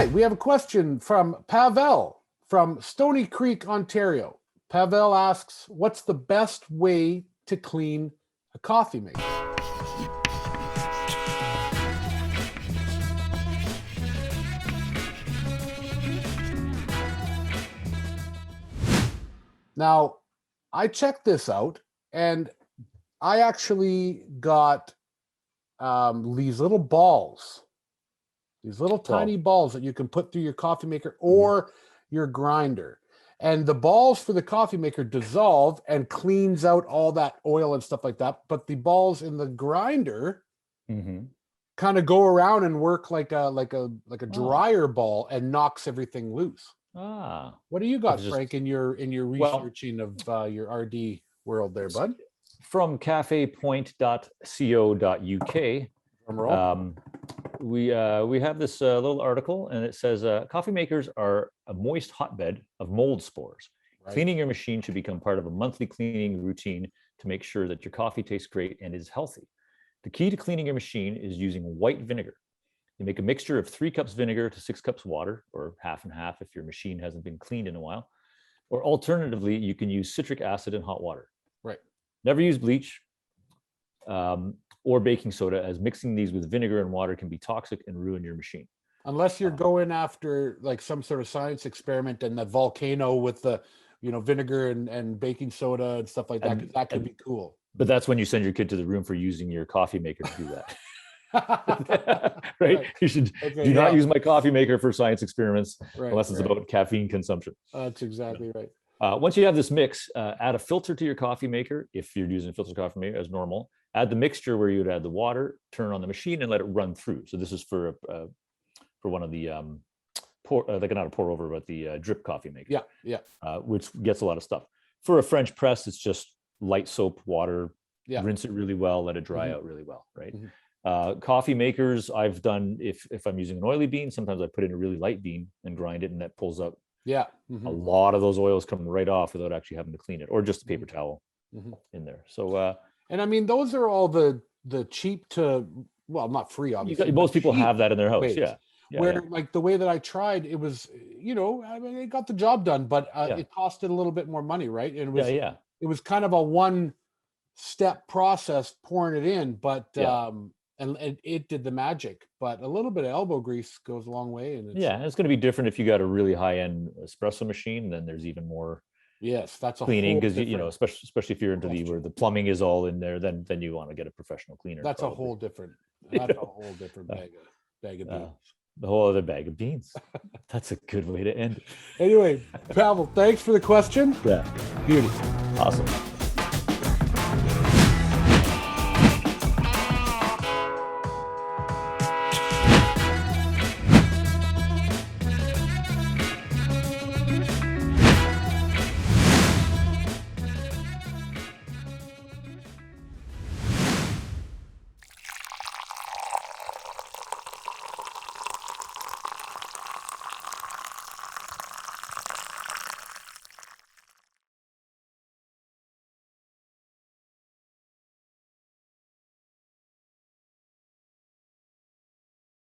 right, we have a question from Pavel from Stoney Creek, Ontario. Pavel asks, what's the best way to clean a coffee maker? Now, I checked this out, and I actually got these little balls, these little tiny balls that you can put through your coffee maker or your grinder. And the balls for the coffee maker dissolve and cleans out all that oil and stuff like that. But the balls in the grinder kind of go around and work like a dryer ball and knocks everything loose. What do you got, Frank, in your researching of your RD world there, bud? From cafepoint.co.uk, we have this little article, and it says coffee makers are a moist hotbed of mold spores. Right. Cleaning your machine should become part of a monthly cleaning routine to make sure that your coffee tastes great and is healthy. The key to cleaning your machine is using white vinegar. You make a mixture of 3 cups vinegar to 6 cups water, or half and half if your machine hasn't been cleaned in a while. Or alternatively, you can use citric acid and hot water. Right. Never use bleach or baking soda, as mixing these with vinegar and water can be toxic and ruin your machine. Unless you're going after like some sort of science experiment and the volcano with the, vinegar and baking soda and stuff like that, because that could be cool. But that's when you send your kid to the room for using your coffee maker to do that. Right? You should do not use my coffee maker for science experiments unless it's about caffeine consumption. That's exactly right. Once you have this mix, add a filter to your coffee maker if you're using a filter coffee maker as normal. Add the mixture where you would add the water, turn on the machine, and let it run through. So this is for one of the not a pour over, but the drip coffee maker. Which gets a lot of stuff. For a French press, it's just light soap, water. Rinse it really well, let it dry out really well. Right. Coffee makers, I've done if I'm using an oily bean, sometimes I put in a really light bean and grind it, and that pulls up. A lot of those oils come right off without actually having to clean it, or just a paper towel in there. So and I mean, those are all the cheap to, well, not free, obviously. Most people have that in their house. Like the way that I tried, it was, I mean, it got the job done, but it costed a little bit more money, right? And it was kind of a one-step process pouring it in, but and it did the magic. But a little bit of elbow grease goes a long way. And it's going to be different if you got a really high-end espresso machine. Then there's even more. Yes, that's a cleaning, because especially if you're into where the plumbing is all in there, then you want to get a professional cleaner. That's probably a whole different. That's a whole different bag of beans. The whole other bag of beans. That's a good way to end it. Anyway, Pavel, thanks for the question. Yeah, beauty, awesome.